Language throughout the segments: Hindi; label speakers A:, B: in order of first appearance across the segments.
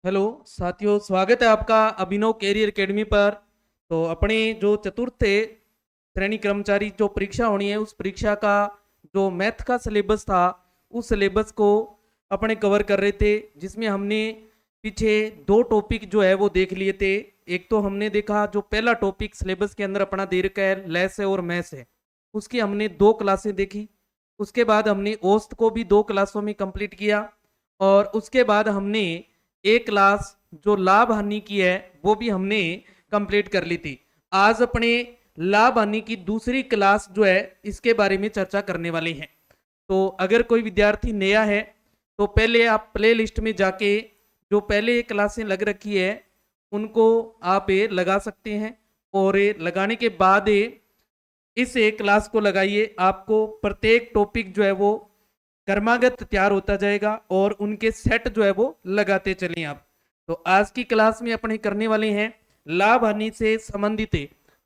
A: हेलो साथियों, स्वागत है आपका अभिनव कैरियर एकेडमी पर। तो अपने जो चतुर्थ श्रेणी कर्मचारी जो परीक्षा होनी है, उस परीक्षा का जो मैथ का सिलेबस था, उस सिलेबस को अपने कवर कर रहे थे, जिसमें हमने पीछे दो टॉपिक जो है वो देख लिए थे। एक तो हमने देखा जो पहला टॉपिक सिलेबस के अंदर अपना दे रखा है, लेस है और मैथ्स है, उसकी हमने दो क्लासें देखी। उसके बाद हमने औसत को भी दो क्लासों में कंप्लीट किया, और उसके बाद हमने एक क्लास जो लाभ हानि की है वो भी हमने कंप्लीट कर ली थी। आज अपने लाभ हानि की दूसरी क्लास जो है इसके बारे में चर्चा करने वाले हैं। तो अगर कोई विद्यार्थी नया है तो पहले आप प्ले लिस्ट में जाके जो पहले क्लासें लग रखी है उनको आप ये लगा सकते हैं, और ये लगाने के बाद इस एक क्लास को लगाइए। आपको प्रत्येक टॉपिक जो है वो क्रमागत तैयार होता जाएगा और उनके सेट जो है वो लगाते चलें आप। तो आज की क्लास में अपने करने वाले हैं लाभ हानि से संबंधित।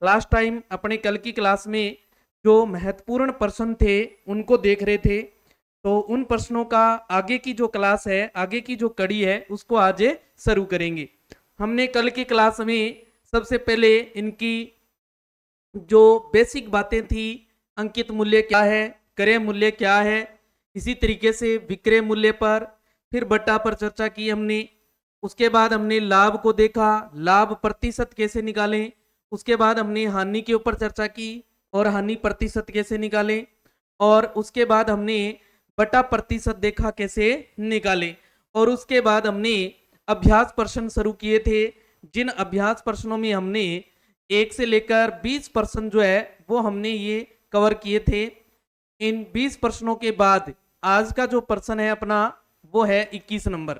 A: लास्ट टाइम अपने कल की क्लास में जो महत्वपूर्ण प्रश्न थे उनको देख रहे थे, तो उन प्रश्नों का आगे की जो क्लास है, आगे की जो कड़ी है, उसको आज शुरू करेंगे। हमने कल की क्लास में सबसे पहले इनकी जो बेसिक बातें थी, अंकित मूल्य क्या है, क्रय मूल्य क्या है, इसी तरीके से विक्रय मूल्य पर, फिर बट्टा पर चर्चा की हमने। उसके बाद हमने लाभ को देखा, लाभ प्रतिशत कैसे निकालें। उसके बाद हमने हानि के ऊपर चर्चा की और हानि प्रतिशत कैसे निकालें। और उसके बाद हमने बटा प्रतिशत देखा कैसे निकालें। और उसके बाद हमने अभ्यास प्रश्न शुरू किए थे, जिन अभ्यास प्रश्नों में हमने 1 से लेकर 20 प्रश्न जो है वो हमने ये कवर किए थे। इन 20 प्रश्नों के बाद आज का जो प्रश्न है अपना वो है 21 नंबर।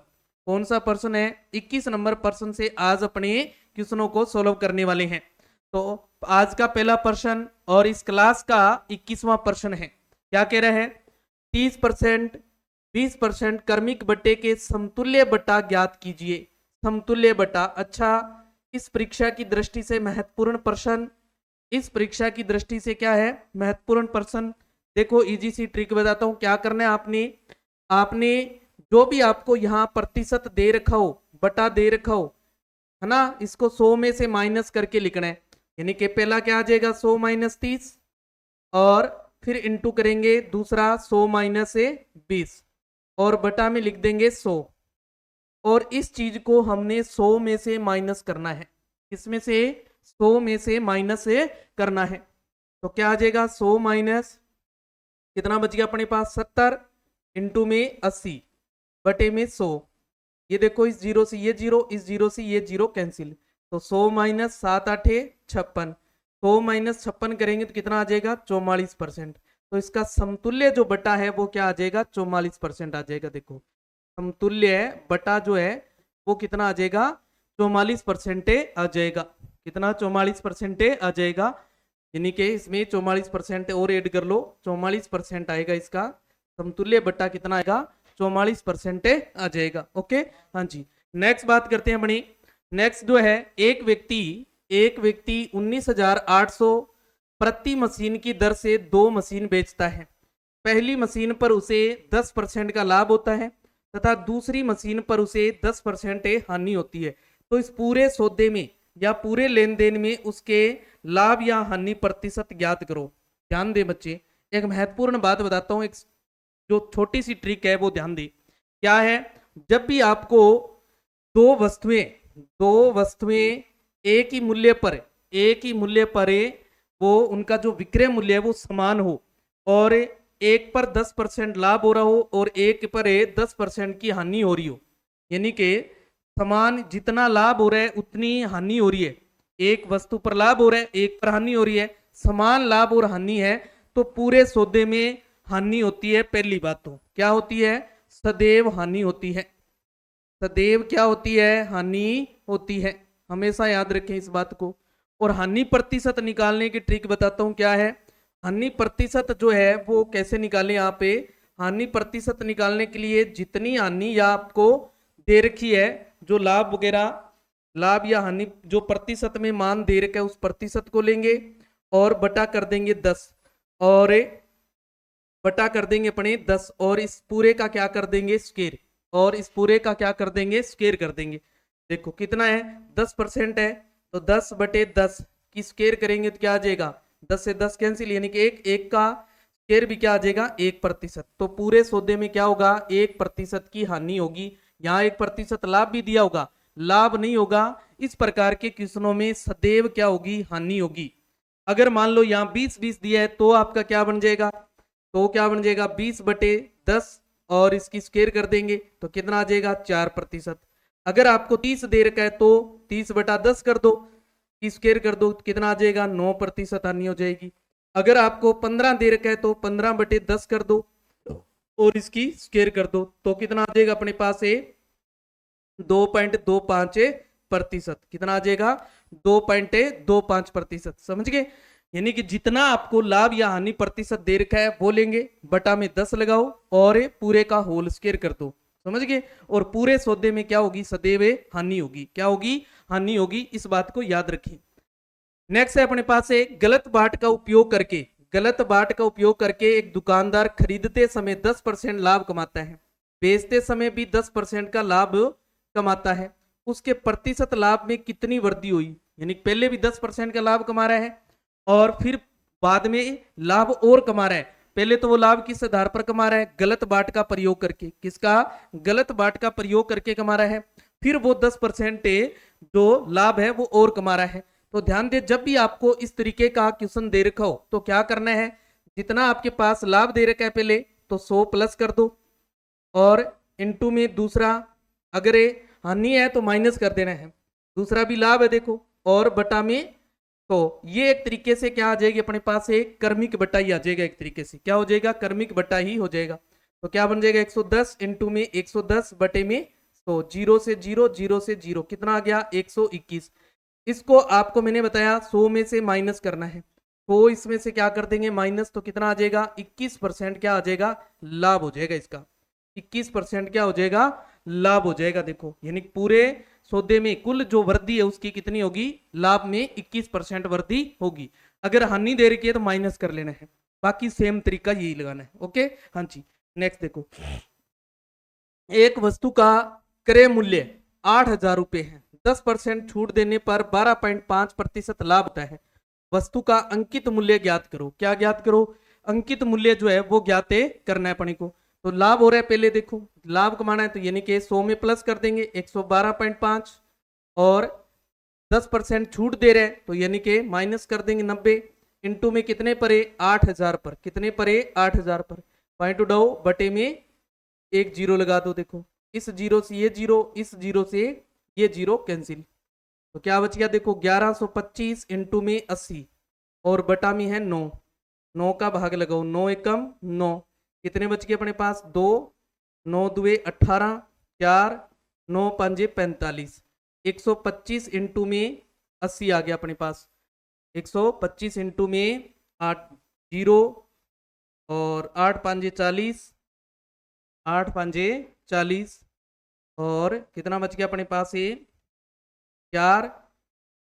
A: कौन सा प्रश्न है? 21 नंबर प्रश्न से आज अपने क्वेश्चनों को सॉल्व करने वाले हैं। तो आज का पहला प्रश्न और इस क्लास का 21वां प्रश्न है। क्या कह रहा है? 30%, 20% क्रमिक बट्टे के समतुल्य बट्टा ज्ञात कीजिए। समतुल्य बट्टा, अच्छा, इस परीक्षा की दृष्टि से महत्वपूर्ण प्रश्न। इस परीक्षा की दृष्टि से क्या है? महत्वपूर्ण प्रश्न। देखो इजी सी ट्रिक बताता हूं क्या करना है। आपने आपने जो भी आपको यहाँ प्रतिशत दे रखा हो, बटा दे रखा हो, है ना, इसको 100 में से माइनस करके लिखना है। यानी कि पहला क्या आ जाएगा? 100 माइनस 30, और फिर इंटू करेंगे दूसरा 100 माइनस 20, और बटा में लिख देंगे 100। और इस चीज को हमने 100 में से माइनस करना है। इसमें से 100 में से माइनस करना है। तो क्या आ जाएगा? 100 माइनस कितना बच गया अपने पास? 70, इंटू में 80, बटे में 100। ये देखो इस जीरो से ये जीरो, इस जीरो से ये जीरो कैंसिल। तो 100 माइनस 7 8 56, 100 माइनस 56 करेंगे तो कितना आ जाएगा? 44%। तो इसका समतुल्य जो बटा है वो क्या आ जाएगा? 44% आ जाएगा। देखो समतुल्य बटा जो है वो कितना आ जाएगा? 44% आ जाएगा। कितना? 44% आ जाएगा। यानी कि इसमें 44% और ऐड कर लो, 44% आएगा इसका। समतुल्य बट्टा कितना आएगा? 44% आ जाएगा। ओके, हाँ जी। नेक्स्ट बात करते हैं अपनी। नेक्स्ट जो है, एक व्यक्ति 19,800 प्रति मशीन की दर से दो मशीन बेचता है। पहली मशीन पर उसे 10% का लाभ होता है तथा दूसरी मशीन पर उसे 10% हानि होती है। तो इस पूरे सौदे में या पूरे लेन देन में उसके लाभ या हानि प्रतिशत ज्ञात करो। ध्यान दे बच्चे, एक महत्वपूर्ण बात बताता हूं, एक जो छोटी सी ट्रिक है वो ध्यान दे। क्या है? जब भी आपको दो वस्तुएं दो वस्तुएं एक ही मूल्य पर वो उनका जो विक्रय मूल्य है वो समान हो, और एक पर 10% लाभ हो रहा हो और एक पर 10% की हानि हो रही हो, यानी कि समान जितना लाभ हो रहा है उतनी हानि हो रही है। एक वस्तु पर लाभ हो रहा है, एक पर हानि हो रही है, समान लाभ और हानि है, तो पूरे सौदे में हानि होती है। पहली बात तो क्या होती है? सदैव हानि होती है। सदैव क्या होती है? हानि होती है। हमेशा याद रखें इस बात को। और हानि प्रतिशत निकालने की ट्रिक बताता हूं क्या है। हानि प्रतिशत जो है वो कैसे निकालें यहाँ पे? हानि प्रतिशत निकालने के लिए जितनी हानि या आपको दे रखी है, जो लाभ वगैरह, लाभ या हानि जो प्रतिशत में मान दे रखा है, उस प्रतिशत को लेंगे और बटा कर देंगे 10, और बटा कर देंगे अपने 10, और इस पूरे का क्या कर देंगे? स्क्वायर, और इस पूरे का क्या कर देंगे? स्क्वायर कर देंगे। देखो कितना है, 10% है, तो 10/10 की स्क्वायर करेंगे तो क्या आ जाएगा, 10 से 10 कैंसिल, यानी कि एक का स्क्वायर भी क्या आ जाएगा, 1%। तो पूरे सौदे में क्या होगा, 1% की हानि होगी। यहाँ 1% लाभ भी दिया होगा, लाभ नहीं होगा। इस प्रकार के क्वेश्चनों में सदैव क्या होगी, हानि होगी। अगर मान लो यहाँ 20-20 दिया है तो आपका क्या बन जाएगा, तो क्या बन जाएगा 20/10, और इसकी स्क्वायर कर देंगे तो कितना आ जाएगा, 4%। अगर आपको 30 दे रखा है तो 30/10 कर दो, स्क्वायर कर दो, कितना आ जाएगा, 9% हानि हो जाएगी। अगर आपको 15 दे रखा है तो 15/10 कर दो और इसकी स्क्वायर कर दो, तो कितना आ जाएगा अपने पास है 2.25%। कितना आ जाएगा, 2.25%। समझ गए, यानी कि जितना आपको लाभ या हानि प्रतिशत दे रखा है वो लेंगे, बटा में 10 लगाओ और पूरे का होल स्क्वायर कर दो। समझ गए, और पूरे सौदे में क्या होगी, सदैव हानि होगी। क्या होगी, हानि होगी, इस बात को याद रखें। नेक्स्ट है अपने पास एक गलत बाट का उपयोग करके, गलत बाट का उपयोग करके एक दुकानदार खरीदते समय 10% लाभ कमाता है, बेचते समय भी 10% का लाभ कमाता है। उसके प्रतिशत लाभ में कितनी वृद्धि हुई, यानी पहले भी 10% का लाभ कमा रहा है और फिर बाद में लाभ और कमा रहा है। पहले तो वो लाभ किस आधार पर कमा रहा है, गलत बाट का प्रयोग करके। किसका, गलत बाट का प्रयोग करके कमा रहा है। फिर वो 10% जो लाभ है वो और कमा रहा है। तो ध्यान दे, जब भी आपको इस तरीके का क्वेश्चन दे रखा हो तो क्या करना है, जितना आपके पास लाभ दे रखा है पहले तो 100 प्लस कर दो, और इनटू में दूसरा, अगर ये हानि है तो माइनस कर देना है, दूसरा भी लाभ है देखो, और बटा में। तो ये एक तरीके से क्या आ जाएगी अपने पास, एक कर्मिक बटा ही आ जाएगा। एक तरीके से क्या हो जाएगा, कर्मिक बटा ही हो जाएगा। तो क्या बन जाएगा, 110 इंटू में 110 बटे में 100, 0 से 0, 0 से 0, कितना आ गया, 121। इसको आपको मैंने बताया 100 में से माइनस करना है, तो इसमें से क्या कर देंगे माइनस, तो कितना आ जाएगा, 21% क्या आ जाएगा, लाभ हो जाएगा इसका। 21% क्या हो जाएगा, लाभ हो जाएगा। देखो यानी पूरे सौदे में कुल जो वृद्धि है उसकी कितनी होगी, लाभ में 21% वृद्धि होगी। अगर हानि दे रखी है तो माइनस कर लेना है, बाकी सेम तरीका यही लगाना है। ओके, हाँ जी। नेक्स्ट देखो, एक वस्तु का क्रय मूल्य 8,000 रुपए है, 10% छूट देने पर 12.5% लाभ होता है। वस्तु का अंकित मूल्य ज्ञात करो। क्या ज्ञात करो, अंकित मूल्य जो है वो ज्ञात करना है अपने को। तो लाभ हो रहा है, पहले देखो लाभ कमाना है तो यानी कि 100 में प्लस कर देंगे 112.5, और 10% छूट दे रहे हैं तो यानी कि माइनस कर देंगे 90, इंटू में कितने परे, 8,000 पर, कितने परे, 8,000 पर, पॉइंट उठाओ, बटे में एक जीरो लगा दो। देखो इस जीरो से ये जीरो, इस जीरो से ये जीरो कैंसिल, तो क्या बच गया, देखो 1125 इंटू में 80 और बटा में है 9, 9 का भाग लगाओ, 9 एकम 9, कितने बच गए अपने पास, 2, 9 दुए 18, 4, 9 पंजे 45, 125 इंटू में 80 आ गया अपने पास, 125 इंटू में 8 जीरो, और 8 पंजे 40, 8 पंजे 40, और कितना बच गया अपने पास, ये 4,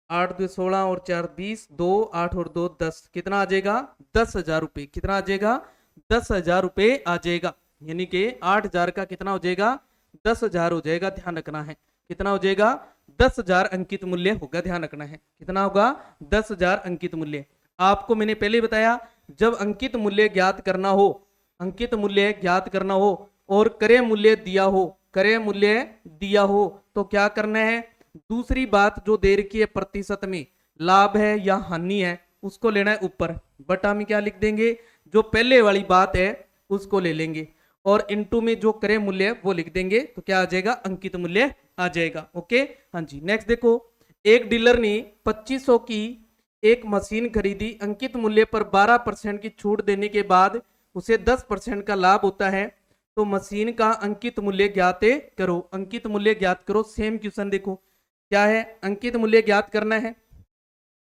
A: 8 2 16 और 4 20, 2 8 और 2 10, कितना आ जाएगा, 10,000 रुपये। कितना आ जाएगा, 10,000 रुपये आ जाएगा। यानी कि 8,000 का कितना हो जाएगा, 10,000 हो जाएगा। ध्यान रखना है कितना हो जाएगा, 10,000 अंकित मूल्य होगा। ध्यान रखना है कितना होगा, 10,000 अंकित मूल्य। आपको मैंने पहले बताया, जब अंकित मूल्य ज्ञात करना हो, अंकित मूल्य ज्ञात करना हो और क्रय मूल्य दिया हो, क्रय मूल्य दिया हो, तो क्या करना है, दूसरी बात जो दे रखी है प्रतिशत में, लाभ है या हानि है, उसको लेना है ऊपर, बटा में क्या लिख देंगे, जो पहले वाली बात है उसको ले लेंगे, और इनटू में जो क्रय मूल्य वो लिख देंगे, तो क्या आ जाएगा, अंकित मूल्य आ जाएगा। ओके, हाँ जी। नेक्स्ट देखो, एक डीलर ने 2500 की एक मशीन खरीदी, अंकित मूल्य पर 12% की छूट देने के बाद उसे 10% का लाभ होता है, तो मशीन का अंकित मूल्य ज्ञात करो। अंकित मूल्य ज्ञात करो, सेम क्वेश्चन देखो क्या है, अंकित मूल्य ज्ञात करना है,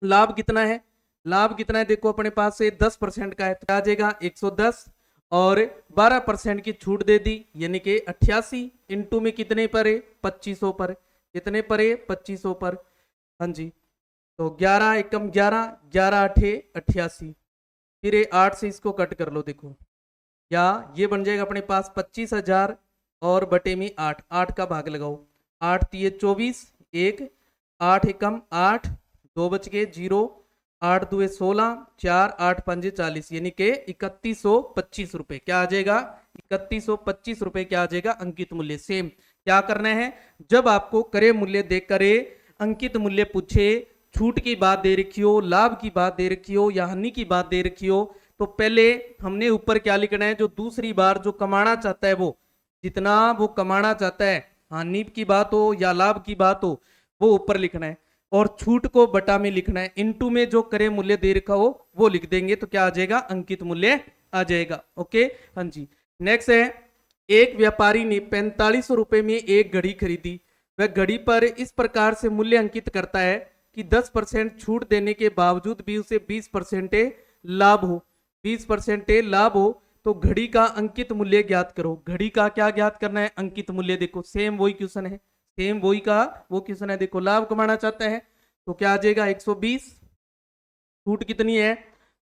A: लाभ कितना है, लाभ कितना है, देखो अपने पास से 10% का है तो आ जाएगा 110, और 12% की छूट दे दी यानी कि 88, इंटू में कितने पर है, 2500 पर, कितने पर है, 2500 पर, हाँ जी। तो 11 एकम 11, 11 8 88, फिर 8 से इसको कट कर लो, देखो या ये बन जाएगा अपने पास 25,000 और बटे में 8, 8 का भाग लगाओ, 8 3 24, 1, 8 एकम 8, 2 बच गए 0, 8 दुए 16, 4, 8 पंजे 40, यानी कि 3125 रुपए क्या आ जाएगा, 3125 रुपए क्या आ जाएगा अंकित मूल्य। सेम क्या करना है, जब आपको क्रय मूल्य दे करे अंकित मूल्य पूछे, छूट की बात दे रखी हो, लाभ की बात दे रखी हो या हानि की बात दे रखी हो, तो पहले हमने ऊपर क्या लिखना है, जो दूसरी बार जो कमाना चाहता है वो जितना वो कमाना चाहता है, हानि की बात हो या लाभ की बात हो, वो ऊपर लिखना है और छूट को बटा में लिखना है। इनटू में जो क्रय मूल्य दे रखा हो वो लिख देंगे तो क्या आ जाएगा, अंकित मूल्य आ जाएगा। ओके हाँ जी। नेक्स्ट है, एक व्यापारी ने 4500 रुपए में एक घड़ी खरीदी। वह घड़ी पर इस प्रकार से मूल्य अंकित करता है कि 10% छूट देने के बावजूद भी उसे 20% लाभ हो, 20% लाभ हो। तो घड़ी का अंकित मूल्य ज्ञात करो। घड़ी का क्या ज्ञात करना है, अंकित मूल्य। देखो सेम वही क्वेश्चन है, सेम वही का वो क्वेश्चन है। देखो लाभ कमाना चाहता है तो क्या आ जाएगा 120, छूट कितनी है,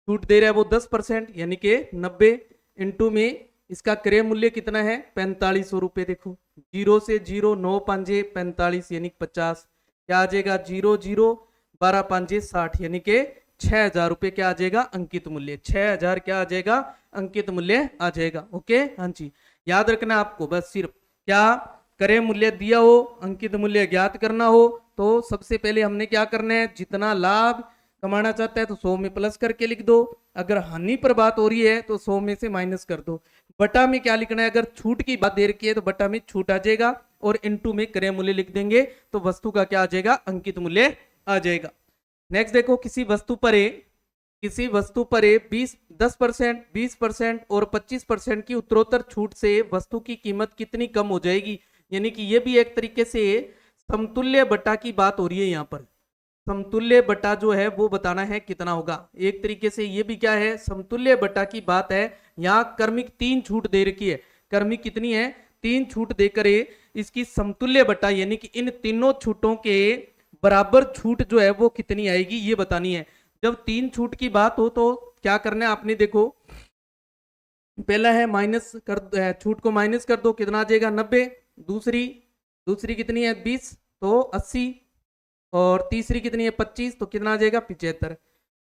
A: छूट दे रहा है वो 10% यानी कि 90, इंटू में इसका क्रय मूल्य कितना है 4500 रुपए। देखो 0 से 0, 9 पांजे 45 यानी 50, क्या आ जाएगा 0 0, 12 पांजे 60 यानी कि 6000 रुपए क्या आ जाएगा अंकित मूल्य। 6000 क्या आ जाएगा अंकित मूल्य आ जाएगा। ओके हाँ जी, याद रखना आपको बस सिर्फ क्या क्रय मूल्य दिया हो, अंकित मूल्य ज्ञात करना हो, तो सबसे पहले हमने क्या करना है, जितना लाभ कमाना चाहता है तो 100 में प्लस करके लिख दो, अगर हानि पर बात हो रही है तो 100 में से माइनस कर दो। बटा में क्या लिखना है, अगर छूट की बात दे रखी है तो बटा में छूट आ जाएगा और इनटू में क्रय मूल्य लिख देंगे तो वस्तु का क्या आ जाएगा अंकित मूल्य आ जाएगा। नेक्स्ट देखो, किसी वस्तु पर 10%, 20% और 25% की उत्तरोत्तर छूट से वस्तु की कीमत कितनी कम हो जाएगी। यानी कि ये भी एक तरीके से समतुल्य बटा की बात हो रही है। यहाँ पर समतुल्य बटा जो है वो बताना है कितना होगा। एक तरीके से ये भी क्या है, समतुल्य बटा की बात है। यहाँ क्रमिक 3 छूट दे रखी है, क्रमिक कितनी है 3 छूट देकर इसकी समतुल्य बटा यानी कि इन तीनों छूटों के बराबर छूट जो है वो कितनी आएगी ये बतानी है। जब 3 छूट की बात हो तो क्या करना है आपने, देखो पहला है माइनस कर, छूट को माइनस कर दो, कितना आ जाएगा 90, दूसरी कितनी है 20 तो 80, और तीसरी कितनी है 25 तो कितना आ जाएगा 75।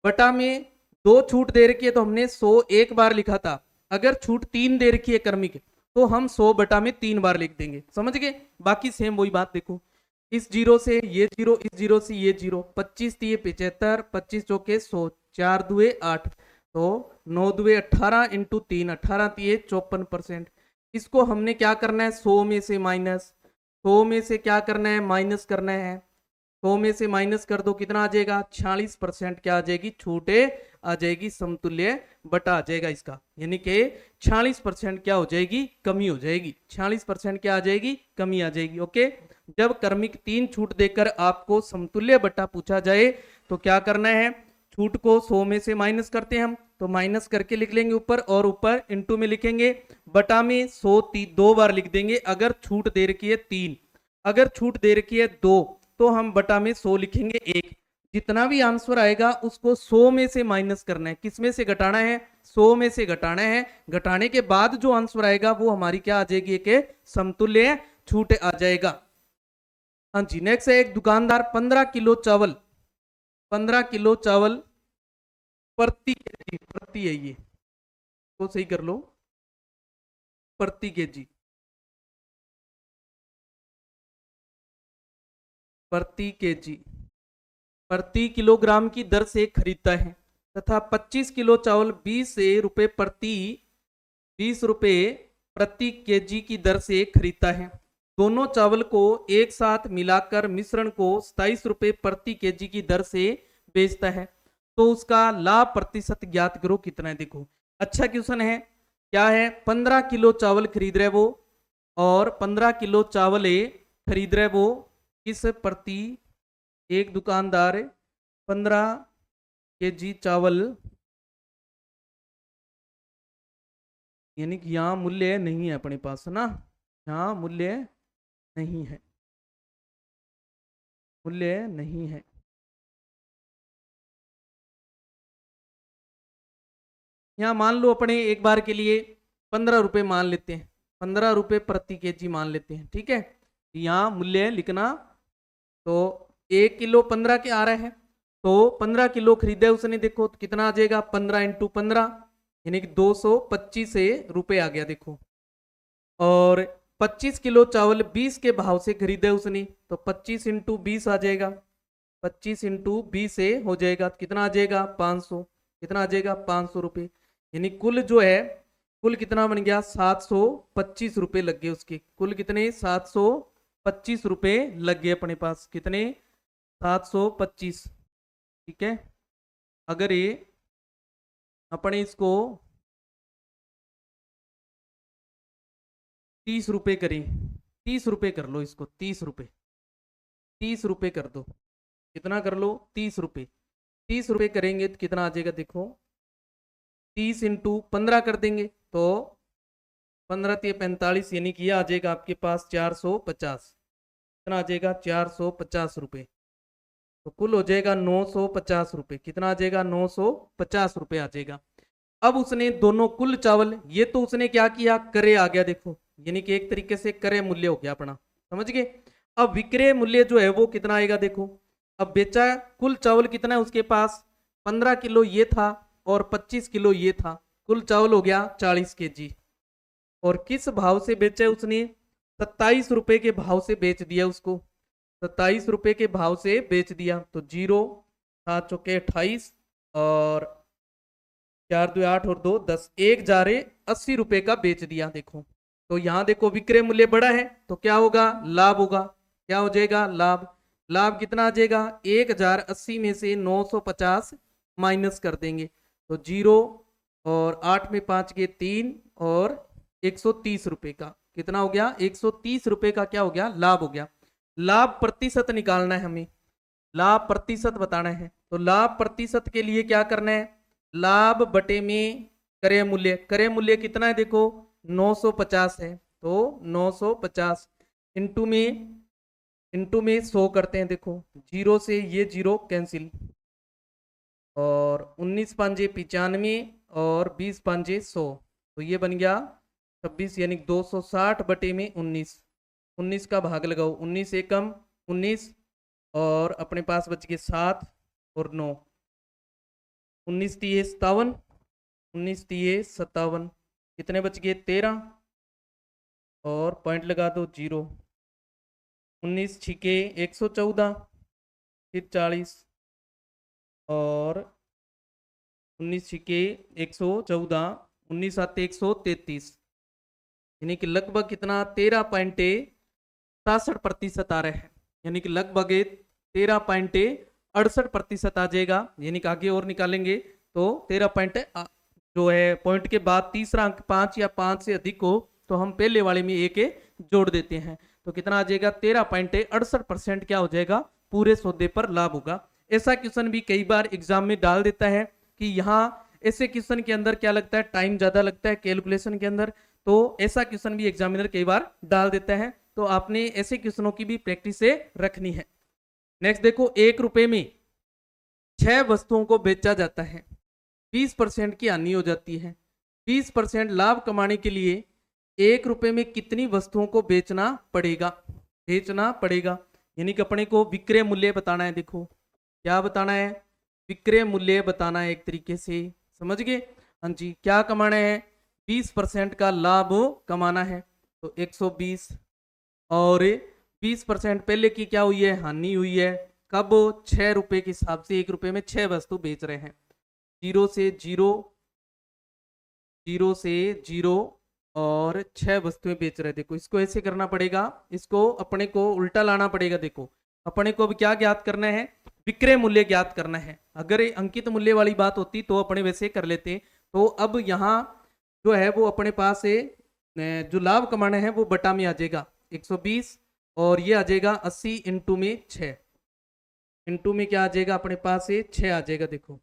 A: बटा में 2 छूट दे रखी है तो हमने 100 एक बार लिखा था, अगर छूट 3 दे रखी है क्रमिक तो हम 100 बटा में 3 बार लिख देंगे, समझ गए। बाकी सेम वही बात। देखो इस जीरो से ये जीरो, इस जीरो से ये जीरो, 25 दिए 75, 25 चौके 100, 4 दुए 8 तो 9 दुए 18 इंटू 3, 18 दिए 54%। इसको हमने क्या करना है 100 में से माइनस, 100 में से क्या करना है माइनस करना है, 100 में से माइनस कर दो कितना आ जाएगा 46% क्या आ जाएगी छूटे आ जाएगी, समतुल्य बटा आ जाएगा इसका, यानी कि 46% क्या हो जाएगी कमी हो जाएगी, 46% क्या आ जाएगी कमी आ जाएगी। ओके, जब क्रमिक 3 छूट देकर आपको समतुल्य बटा पूछा जाए तो क्या करना है, छूट को 100 में से माइनस करते हैं हम तो माइनस करके लिख लेंगे ऊपर, और ऊपर इंटू में लिखेंगे, बटा में 100 2 बार लिख देंगे। अगर छूट दे रखी है 3, अगर छूट दे रखी है 2 तो हम बटा में 100 लिखेंगे 1। जितना भी आंसर आएगा उसको 100 में से माइनस करना है, किस में से घटाना है 100 में से घटाना है। घटाने के बाद जो आंसर आएगा वो हमारी क्या आ जाएगी एक समतुल्य छूट आ जाएगा। हाँ जी, नेक्स्ट है, एक दुकानदार 15 किलो चावल, 15 किलो चावल प्रति केजी, प्रति है ये तो सही कर लो, प्रति केजी, प्रति केजी, प्रति किलोग्राम की दर से खरीदता है तथा 25 किलो चावल 20 रुपए प्रति केजी की दर से खरीदता है। दोनों चावल को एक साथ मिलाकर मिश्रण को 27 रुपए प्रति केजी की दर से बेचता है, तो उसका लाभ प्रतिशत ज्ञात करो कितना है। देखो अच्छा क्वेश्चन है, क्या है 15 किलो चावल खरीद रहे वो, और 15 किलो चावल खरीद रहे वो किस प्रति, एक दुकानदार 15 केजी चावल, यानी कि यहाँ मूल्य नहीं है अपने पास ना, यहाँ मूल्य नहीं है, मूल्य नहीं है। यहाँ मान लो अपने एक बार के लिए 15 रुपए मान लेते हैं, 15 रुपए प्रति केजी मान लेते हैं, ठीक है। यहाँ मूल्य लिखना तो 1 किलो 15 के आ रहे हैं, तो 15 किलो खरीदा उसने, देखो तो कितना आ जाएगा 15 × 15 यानी कि 225 रुपए आ गया देखो। और 25 किलो चावल 20 के भाव से खरीदा उसने, तो 25 × 20 आ जाएगा, 25 × 20 से हो जाएगा, कितना आ जाएगा 500, कितना आ जाएगा 500 रुपये। यानी कुल जो है, कुल कितना बन गया 725 रुपये लग गए उसके, कुल कितने 725 रुपये लग गए अपने पास, कितने 725। ठीक है, अगर ये अपने इसको 30 रुपये करें, 30 रुपये कर लो इसको, 30 रुपये, 30 रुपये कर दो, कितना कर लो 30 रुपये, 30 रुपये करेंगे तो कितना आ जाएगा देखो, 30 × 15 कर देंगे तो 15 × 45 यानी कि यह आ जाएगा आपके पास 450, कितना आ जाएगा 450 रुपये। तो कुल हो जाएगा 950 रुपये, कितना आ जाएगा 950 रुपये आ जाएगा। अब उसने दोनों कुल चावल, ये तो उसने क्या किया करे आ गया देखो, यानी कि एक तरीके से क्रय मूल्य हो गया अपना, समझ गए। अब विक्रय मूल्य जो है वो कितना आएगा देखो, अब बेचा कुल चावल कितना है उसके पास, 15 किलो ये था और 25 किलो ये था, कुल चावल हो गया 40 kg। और किस भाव से बेचा है उसने, 27 रुपए के भाव से बेच दिया उसको, 27 रुपए के भाव से बेच दिया। तो 0 7 चौके 28 और 4 2 8 और 2 10, 1,80 रुपए का बेच दिया देखो। तो यहाँ देखो विक्रय मूल्य बड़ा है तो क्या होगा, लाभ होगा, क्या हो जाएगा लाभ। लाभ कितना आ जाएगा, 1,080 में से 950 माइनस कर देंगे तो 0 और 8 में 5 के 3 और 130 रुपए का कितना हो गया, 130 रुपए का क्या हो गया, लाभ हो गया। लाभ प्रतिशत निकालना है हमें, लाभ प्रतिशत बताना है। तो लाभ प्रतिशत के लिए क्या करना है, लाभ बटे में क्रय मूल्य, क्रय मूल्य कितना है देखो 950 है, तो 950 इंटू में 100 करते हैं देखो, 0 से ये 0 कैंसिल और 19 5 95 और 20 5 100, तो ये बन गया 26 यानी 260 बटे में 19, 19 का भाग लगाओ, 19 एकम 19 और अपने पास बच गए 7 और 9, 19 3 57, 19 3 57, कितने बच गए 13 और पॉइंट लगा दो 0, 19 छिके 114 फिर 40 और 19 छिके 114, 19 7 133 यानी कि लगभग कितना 13.67% आ रहे हैं, यानी कि लगभग 13.68% आ जाएगा। यानी कि आगे और निकालेंगे तो 13 जो है पॉइंट के बाद तीसरा अंक 5 या 5 से अधिक हो तो हम पहले वाले में एक जोड़ देते हैं, तो कितना आ जाएगा 13.68% क्या हो जाएगा पूरे सौदे पर लाभ होगा। ऐसा क्वेश्चन भी कई बार एग्जाम में डाल देता है कि यहाँ ऐसे क्वेश्चन के अंदर क्या लगता है, टाइम ज्यादा लगता है कैलकुलेशन के अंदर, तो ऐसा क्वेश्चन भी एग्जामिनर कई बार डाल देता है, तो आपने ऐसे क्वेश्चनों की भी प्रैक्टिस से रखनी है। नेक्स्ट देखो, 1 रुपए में 6 वस्तुओं को बेचा जाता है, 20% की हानि हो जाती है। 20% लाभ कमाने के लिए 1 रुपए में कितनी वस्तुओं को बेचना पड़ेगा, बेचना पड़ेगा। यानी कि अपने को विक्रय मूल्य बताना है, देखो क्या बताना है, विक्रय मूल्य बताना है एक तरीके से, समझ गए। हाँ जी, क्या कमाना है, 20% का लाभ कमाना है, तो 120 और 20% पहले की क्या हुई है, हानि हुई है। कब, 6 रुपए के हिसाब से 1 रुपए में 6 वस्तु बेच रहे हैं, 0 से 0, 0 से 0 और 6 वस्तुएं बेच रहे। देखो इसको ऐसे करना पड़ेगा, इसको अपने को उल्टा लाना पड़ेगा। देखो अपने को अब क्या ज्ञात करना है, विक्रय मूल्य ज्ञात करना है। अगर अंकित मूल्य वाली बात होती तो अपने वैसे कर लेते, तो अब यहाँ जो है वो अपने पास जो लाभ कमाना है वो बटा में आ जाएगा 120 और ये आ जाएगा 80 इंटू में 6, इंटू में क्या आ जाएगा अपने पास 6 आ जाएगा। देखो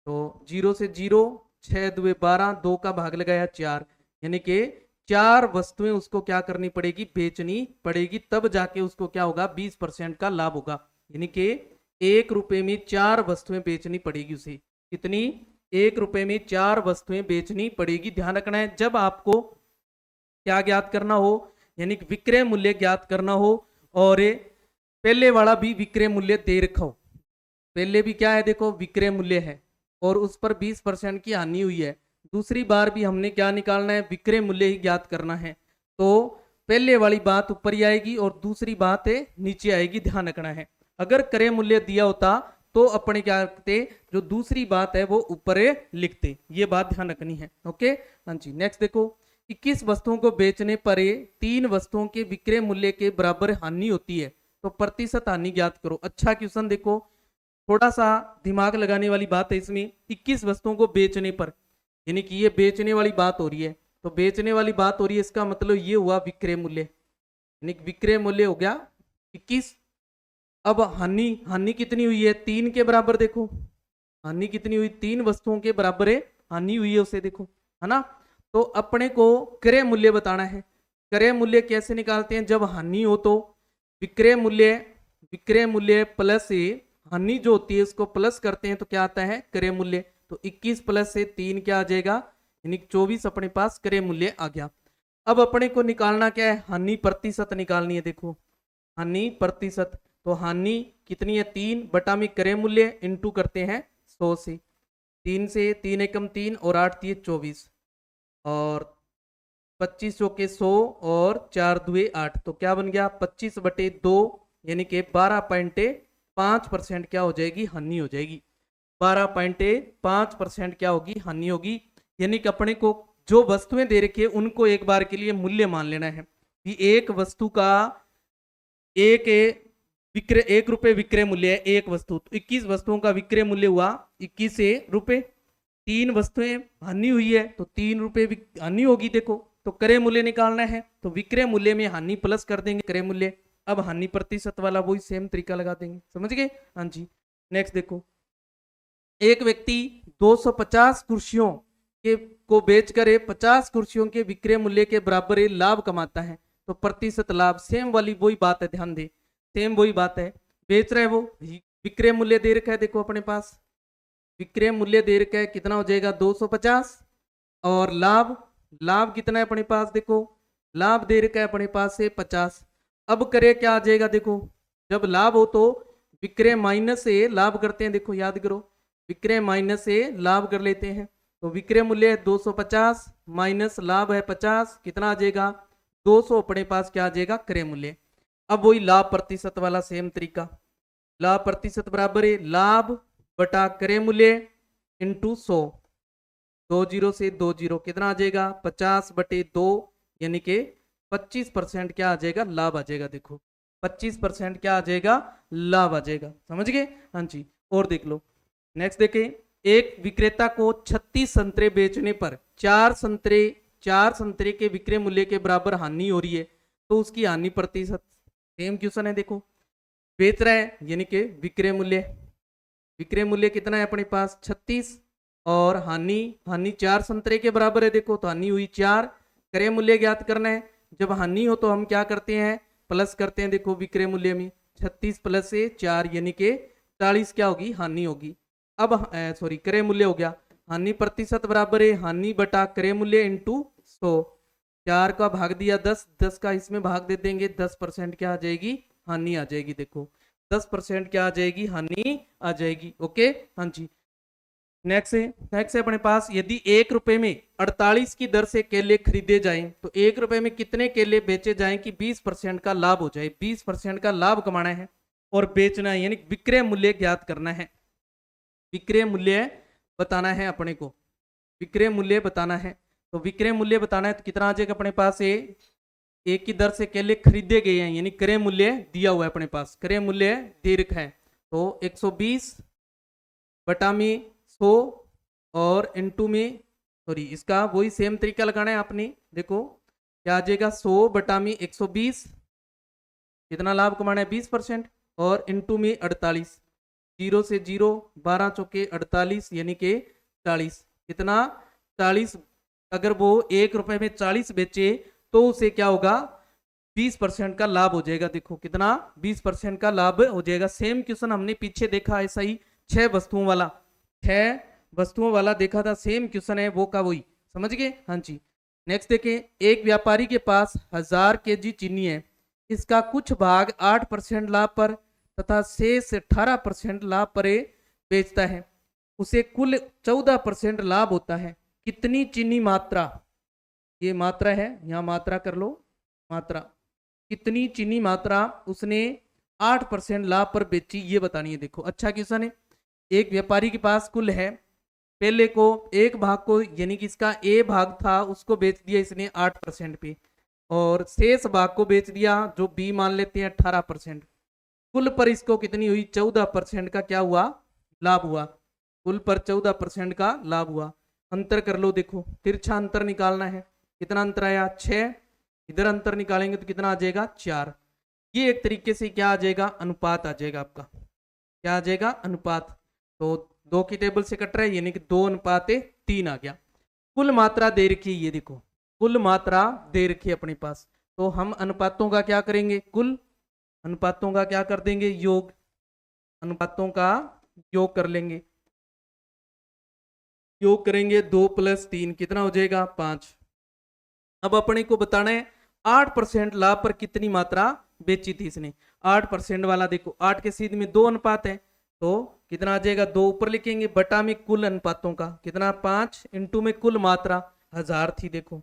A: तो 0 से 0, 6 2 12, 2 का भाग लगाया 4, यानी कि 4 वस्तुएं उसको क्या करनी पड़ेगी, बेचनी पड़ेगी, तब जाके उसको क्या होगा 20% का लाभ होगा। यानी कि 1 रुपए में 4 वस्तुएं बेचनी पड़ेगी उसे, कितनी, 1 रुपए में 4 वस्तुएं बेचनी पड़ेगी। ध्यान रखना है जब आपको क्या ज्ञात करना हो, यानी कि विक्रय मूल्य ज्ञात करना हो और पहले वाला भी विक्रय मूल्य दे रखा हो, पहले भी क्या है देखो विक्रय मूल्य है और उस पर 20% की हानि हुई है, दूसरी बार भी हमने क्या निकालना है, विक्रय मूल्य ही ज्ञात करना है। तो पहले वाली बात ऊपर ही आएगी और दूसरी बात नीचे आएगी, ध्यान रखना है। अगर क्रय मूल्य दिया होता तो अपने क्या करते, जो दूसरी बात है वो ऊपर लिखते, ये बात ध्यान रखनी है। ओके हाँ जी, नेक्स्ट देखो, 21 वस्तुओं को बेचने पर 3 वस्तुओं के विक्रय मूल्य के बराबर हानि होती है, तो प्रतिशत हानि ज्ञात करो। अच्छा क्वेश्चन देखो, थोड़ा सा दिमाग लगाने वाली बात है इसमें। 21 वस्तुओं को बेचने पर, यानी कि ये बेचने वाली बात हो रही है, तो बेचने वाली बात हो रही है, इसका मतलब ये हुआ विक्रय मूल्य, यानी विक्रय मूल्य हो गया 21। अब हानि, हानि कितनी हुई है, 3 के बराबर, देखो हानि कितनी हुई, 3 वस्तुओं के बराबर हानि हुई है उसे, देखो है ना। तो अपने को क्रय मूल्य बताना है। क्रय मूल्य कैसे निकालते हैं, जब हानि हो तो विक्रय मूल्य, विक्रय मूल्य प्लस हानि जो होती है उसको प्लस करते हैं तो क्या आता है, क्रय मूल्य। तो 21 प्लस से 3 क्या आ जाएगा, यानी 24 अपने पास क्रय मूल्य आ गया। अब अपने को निकालना क्या है, हानि प्रतिशत निकालनी है। देखो हानि प्रतिशत, तो हानि कितनी है, 3 बटा में क्रय मूल्य इंटू करते हैं 100 से, 3 से 3 एकम 3 और 8 दिए 24 और 25 चौके 100 और 4 दुए 8, तो क्या बन गया 25 बटे 2, यानी कि 12.5% क्या हो जाएगी, हानि हो जाएगी। 12.5% क्या होगी, हानि होगी। यानी कि अपने को जो वस्तुएं दे रखी है उनको एक बार के लिए मूल्य मान लेना है कि एक वस्तु का एक विक्रय, 1 रुपए विक्रय मूल्य है एक वस्तु, तो 21 वस्तुओं का विक्रय मूल्य हुआ 21 रुपए। 3 वस्तुएं हानि हुई है तो 3 रुपए हानि होगी। देखो तो क्रय मूल्य निकालना है तो विक्रय मूल्य में हानि प्लस कर देंगे क्रय मूल्य। अब हानि प्रतिशत वाला वही सेम तरीका लगा देंगे, समझ गए। हाँ जी, नेक्स्ट देखो, एक व्यक्ति 250 कुर्सियों के को बेचकर 50 कुर्सियों के विक्रय मूल्य के बराबर लाभ कमाता है, तो प्रतिशत लाभ, सेम वाली वही बात है, ध्यान दे, सेम वही बात है। बेच रहे वो, विक्रय मूल्य दे रखा है, देखो अपने पास विक्रय मूल्य दे रखा है, कितना हो जाएगा 250, और लाभ, लाभ कितना है अपने पास, देखो लाभ दे रखा है अपने पास से 50। अब करे क्या आ जाएगा, देखो जब लाभ हो तो विक्रय माइनस से लाभ करते हैं, देखो याद करो विक्रय माइनस से लाभ कर लेते हैं। तो विक्रय मूल्य है 250 माइनस लाभ है 50, कितना आ जाएगा 200, अपने पास क्या आ जाएगा क्रय मूल्य। अब वही लाभ प्रतिशत वाला सेम तरीका, लाभ प्रतिशत बराबर है लाभ बटा क्रय मूल्य इंटू 100, 2 जीरो से 2 जीरो, कितना आ जाएगा 50 बटे 2, यानी कि 25% क्या आ जाएगा, लाभ आ जाएगा। देखो 25% क्या आ जाएगा, लाभ आ जाएगा, समझ गए। हाँ जी, और देख लो नेक्स्ट देखें, एक विक्रेता को 36 संतरे बेचने पर 4 संतरे के विक्रय मूल्य के बराबर हानि हो रही है, तो उसकी हानि प्रतिशत, सेम क्वेश्चन है। देखो बेच रहा है यानी कि विक्रय मूल्य, विक्रय मूल्य कितना है अपने पास 36, और हानि, हानि 4 संतरे के बराबर है, देखो तो हानि हुई 4, क्रय मूल्य ज्ञात करना है। जब हानि हो तो हम क्या करते हैं, प्लस करते हैं। देखो विक्रय मूल्य में 36 प्लस से 4 यानी कि 40 क्या होगी, हानि होगी। अब सॉरी क्रय मूल्य हो गया, हानि प्रतिशत बराबर है हानि बटा क्रय मूल्य इंटू 100, 4 का भाग दिया 10, 10 का इसमें भाग दे देंगे, 10% क्या आ जाएगी, हानि आ जाएगी। देखो 10% क्या आ जाएगी, हानि आ जाएगी। ओके हाँ जी, नेक्स्ट है अपने पास, यदि 1 रुपए में 48 की दर से केले खरीदे जाएं तो 1 रुपए में कितने केले बेचे जाएं कि 20% का लाभ हो जाए। 20% का लाभ कमाना है और बेचना है, यानी विक्रय मूल्य ज्ञात करना है। विक्रय मूल्य बताना है अपने को, विक्रय मूल्य बताना है। तो विक्रय मूल्य बताना है तो कितना आ जाएगा अपने पास, एक की दर से केले खरीदे गए हैं, यानी क्रय मूल्य दिया हुआ है अपने पास, क्रय मूल्य दे रखा है। तो 120 बटा में 100 और इंटू में, सॉरी इसका वही सेम तरीका लगाना है आपने। देखो क्या आ जाएगा 100 बटा में 120, कितना लाभ कमाना है 20%, और इंटू में 48, 0 से 0, 12 चौके 48 यानी कि 40, कितना 40। अगर वो 1 रुपए में 40 बेचे तो उसे क्या होगा 20% का लाभ हो जाएगा। देखो कितना 20% का लाभ हो जाएगा। सेम क्वेश्चन हमने पीछे देखा ऐसा ही 6 वस्तुओं वाला, 6 वस्तुओं वाला देखा था, सेम क्वेश्चन है वो का वही, समझ गए। हाँ जी, नेक्स्ट देखें, एक व्यापारी के पास 1000 kg चीनी है, इसका कुछ भाग 8% लाभ पर तथा शेष 18% लाभ पर ये बेचता है, उसे कुल 14% लाभ होता है। कितनी चीनी मात्रा, ये मात्रा है, यहाँ मात्रा कर लो, मात्रा, कितनी चीनी मात्रा उसने 8% लाभ पर बेची, ये बतानी है। देखो अच्छा क्वेश्चन है। एक व्यापारी के पास कुल है, पहले को एक भाग को यानी कि इसका ए भाग था उसको बेच दिया इसने 8% पे, और शेष भाग को बेच दिया जो बी मान लेते हैं 18%। कुल पर इसको कितनी हुई, 14% का क्या हुआ, लाभ हुआ। कुल पर 14% का लाभ हुआ। अंतर कर लो, देखो तिरछा अंतर निकालना है। कितना अंतर आया, 6। इधर अंतर निकालेंगे तो कितना आ जाएगा, 4। ये एक तरीके से क्या आ जाएगा, अनुपात आ जाएगा आपका। क्या आ जाएगा, अनुपात। तो 2 की टेबल से कट रहा है यानी कि 2:3 आ गया। कुल मात्रा दे रखी है, ये देखो कुल मात्रा दे रखी है अपने पास, तो हम अनुपातों का क्या करेंगे, कुल अनुपातों का क्या कर देंगे, योग। अनुपातों का योग कर लेंगे, योग करेंगे 2 + 3 कितना हो जाएगा, 5। अब अपने को बताना है 8% लाभ पर कितनी मात्रा बेची थी इसने। 8% वाला देखो 8 के सीध में 2 अनुपात है, तो कितना आ जाएगा, 2 ऊपर लिखेंगे बटा में कुल अनुपातों का कितना, 5 इंटू में कुल मात्रा 1000 थी देखो,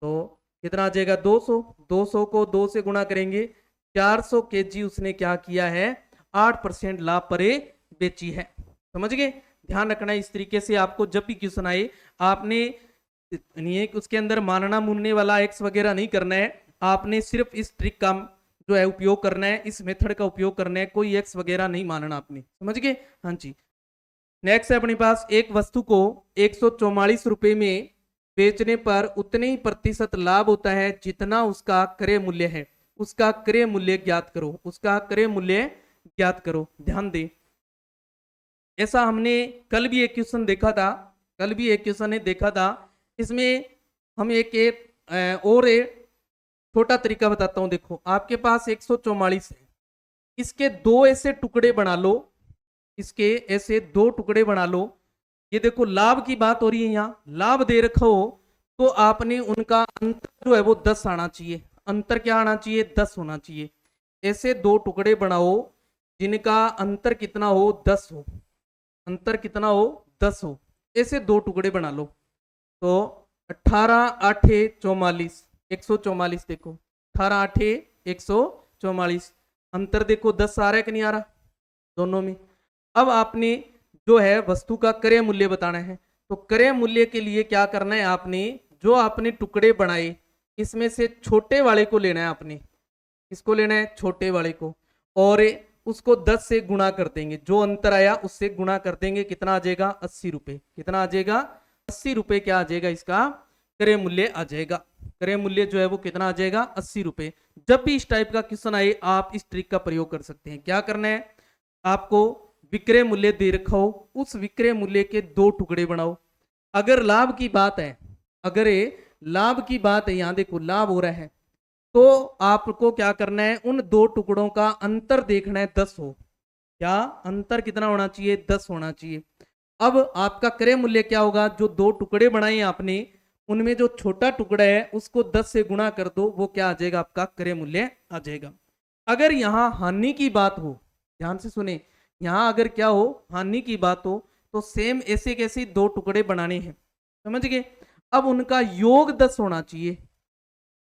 A: तो कितना आ जाएगा, 200। 200 को 2 से गुणा करेंगे, 400 केजी उसने क्या किया है, 8% लाभ पर बेची है। समझ गए। ध्यान रखना है इस तरीके से आपको जब भी क्वेश्चन आए आपने नहीं उसके अंदर मानना मूलने वाला एक्स वगैरह नहीं करना है, आपने सिर्फ इस ट्रिक का जो है उपयोग करना है, इस मेथड का उपयोग करना है, कोई एक्स वगैरह नहीं मानना आपने। समझ गए। हाँ जी। नेक्स्ट है अपने पास, एक वस्तु को 144 रुपए में बेचने पर उतने ही प्रतिशत लाभ होता है जितना उसका क्रय मूल्य है। उसका क्रय मूल्य ज्ञात करो, उसका क्रय मूल्य ज्ञात करो। ध्यान दे, ऐसा हमने कल भी एक क्वेश्चन देखा था, कल भी एक क्वेश्चन ने देखा था। इसमें हम और एक छोटा तरीका बताता हूं। देखो आपके पास 144 है, इसके 2 ऐसे टुकड़े बना लो, इसके ऐसे 2 टुकड़े बना लो। ये देखो लाभ की बात हो रही है, यहाँ लाभ दे रखा हो तो आपने उनका अंतर जो है वो 10 आना चाहिए। अंतर क्या आना चाहिए, 10 होना चाहिए। ऐसे 2 टुकड़े बनाओ जिनका अंतर कितना हो, 10 हो। अंतर कितना हो, 10 हो। ऐसे 2 टुकड़े बना लो, तो 18 8 44, 144 देखो 18 8 144। अंतर देखो 10 आ रहा है कि नहीं आ रहा दोनों में। अब आपने जो है वस्तु का क्रय मूल्य बताना है, तो क्रय मूल्य के लिए क्या करना है, आपने जो आपने टुकड़े बनाए इसमें से छोटे वाले को लेना है। आपने किसको लेना है, छोटे वाले को, और उसको 10 से गुणा कर देंगे, जो अंतर आया उससे गुणा कर देंगे। कितना आ जाएगा, 80 रुपए। कितना आ जाएगा, 80 रुपए क्या आ जाएगा, इसका क्रय मूल्य आ जाएगा। क्रय मूल्य जो है वो कितना आ जाएगा, 80 रुपए। जब भी इस टाइप का क्वेश्चन आए आप इस ट्रिक का प्रयोग कर सकते हैं। क्या करना है, आपको विक्रय मूल्य दे रखा हो, उस विक्रय मूल्य के 2 टुकड़े बनाओ। अगर लाभ की बात है, अगर ये लाभ की बात है, यहां देखो लाभ हो रहा है, तो आपको क्या करना है, उन 2 टुकड़ों का अंतर देखना है, 10 हो। क्या अंतर कितना होना चाहिए, 10 होना चाहिए। अब आपका क्रय मूल्य क्या होगा, जो 2 टुकड़े बनाए आपने उनमें जो छोटा टुकड़ा है उसको 10 से गुणा कर दो, वो क्या आ जाएगा, आपका क्रय मूल्य आ जाएगा। अगर यहां हानि की बात हो, ध्यान से सुने, यहां अगर क्या हो, हानि की बात हो, तो सेम ऐसे कैसे 2 टुकड़े बनाने हैं। समझ गए। अब उनका योग 10 होना चाहिए।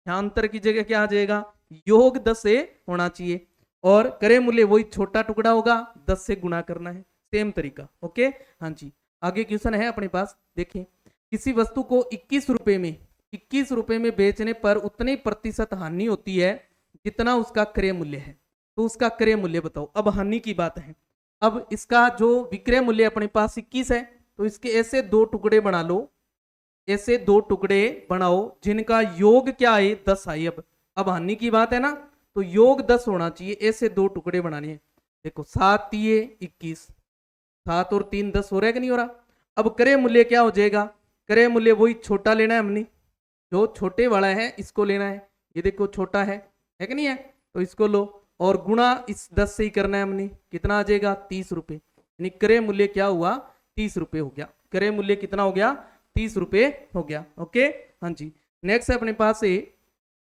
A: यहाँ अंतर की जगह क्या आ जाएगा, योग 10 से होना चाहिए, और क्रय मूल्य वही छोटा टुकड़ा होगा, 10 से गुणा करना है। सेम तरीका। ओके। हाँ जी। आगे क्वेश्चन है अपने पास, देखें। किसी वस्तु को 21 रुपए में, 21 रुपए में बेचने पर उतने प्रतिशत हानि होती है जितना उसका क्रय मूल्य है। तो उसका क्रय मूल्य बताओ। अब हानि की बात है, अब इसका जो विक्रय मूल्य अपने पास 21 है, तो इसके ऐसे 2 टुकड़े बना लो, ऐसे 2 टुकड़े बनाओ जिनका योग क्या है, 10 आई। अब हानि की बात है ना, तो योग 10 होना चाहिए। ऐसे 2 टुकड़े बनाने हैं। देखो 7 3 21, 7 और 3 10 हो रहा है कि नहीं हो रहा। अब क्रय मूल्य क्या हो जाएगा, क्रय मूल्य वही छोटा लेना है हमने, जो छोटे वाला है इसको लेना है। ये देखो छोटा है कि नहीं है, तो इसको लो, और गुणा इस 10 से ही करना है हमने। कितना आ जाएगा, 30 रुपए। यानी क्रय मूल्य क्या हुआ, 30 रुपए हो गया। क्रय मूल्य कितना हो गया, 30 रुपए हो गया। ओके। हाँ जी। नेक्स्ट है अपने पास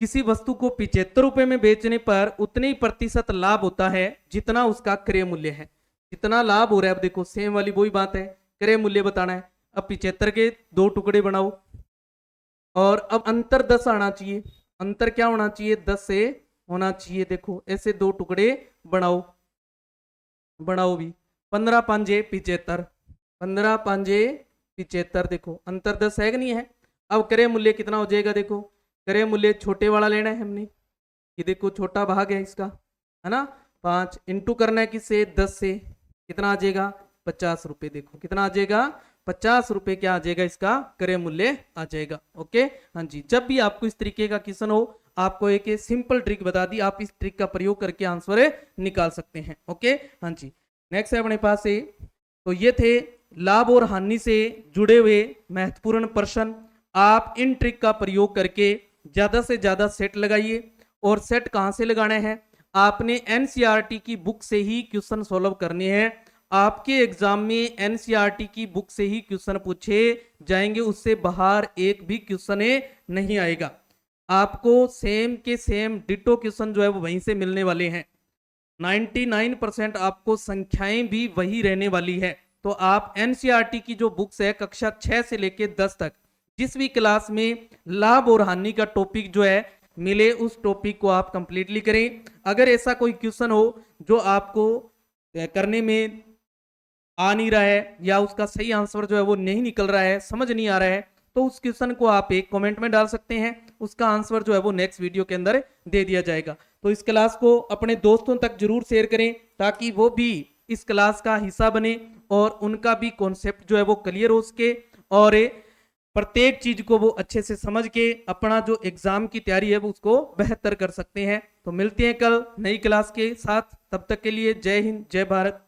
A: किसी वस्तु को 75 रुपए में बेचने पर उतने ही प्रतिशत लाभ होता है जितना उसका क्रय मूल्य है। जितना लाभ हो रहा है, अब देखो सेम वाली वही बात है, क्रय मूल्य बताना है। अब 75 के 2 टुकड़े बनाओ और अब अंतर 10 आना चाहिए। अंतर क्या होना चाहिए? 10 से होना चाहिए। देखो ऐसे 2 टुकड़े बनाओ, बनाओ भी। 15 पांजे 75, 15 पांजे 75। देखो अंतर 10 है कि नहीं है। अब क्रय मूल्य कितना हो जाएगा? देखो क्रय मूल्य छोटे वाला लेना है हमने, ये देखो छोटा भाग है इसका, है ना। 5 इंटू करना है किससे? 10 से। कितना आ जाएगा? 50 रुपए। देखो कितना आ जाएगा? 50 रुपए क्या आ जाएगा? इसका क्रय मूल्य आ जाएगा। ओके हाँ जी। जब भी आपको इस तरीके का क्वेश्चन हो, आपको एक सिंपल ट्रिक बता दी, आप इस ट्रिक का प्रयोग करके आंसर निकाल सकते हैं। ओके हाँ जी। नेक्स्ट है अपने पास है, तो ये थे लाभ और हानि से जुड़े हुए महत्वपूर्ण प्रश्न। आप इन ट्रिक का प्रयोग करके ज्यादा से ज्यादा सेट लगाइए। और सेट कहां से लगाना है? आपने एनसीईआरटी की बुक से ही क्वेश्चन सॉल्व करने हैं। आपके एग्जाम में एनसीईआरटी की बुक से ही क्वेश्चन पूछे जाएंगे, उससे बाहर एक भी क्वेश्चन नहीं आएगा। आपको सेम के सेम डिटो क्वेश्चन जो है वो वहीं से मिलने वाले हैं। 99% आपको संख्याएं भी वही रहने वाली है। तो आप एनसीईआरटी की जो बुक्स है कक्षा 6 से लेके 10 तक, जिस भी क्लास में लाभ और हानि का टॉपिक जो है मिले, उस टॉपिक को आप कंप्लीटली करें। अगर ऐसा कोई क्वेश्चन हो जो आपको करने में आ नहीं रहा है या उसका सही आंसर जो है वो नहीं निकल रहा है, समझ नहीं आ रहा है, तो उस क्वेश्चन को आप एक कमेंट में डाल सकते हैं। उसका आंसर जो है वो नेक्स्ट वीडियो के अंदर दे दिया जाएगा। तो इस क्लास को अपने दोस्तों तक जरूर शेयर करें ताकि वो भी इस क्लास का हिस्सा बने और उनका भी कॉन्सेप्ट जो है वो क्लियर हो सके और प्रत्येक चीज को वो अच्छे से समझ के अपना जो एग्जाम की तैयारी है वो उसको बेहतर कर सकते हैं। तो मिलते हैं कल नई क्लास के साथ, तब तक के लिए जय हिंद जय भारत।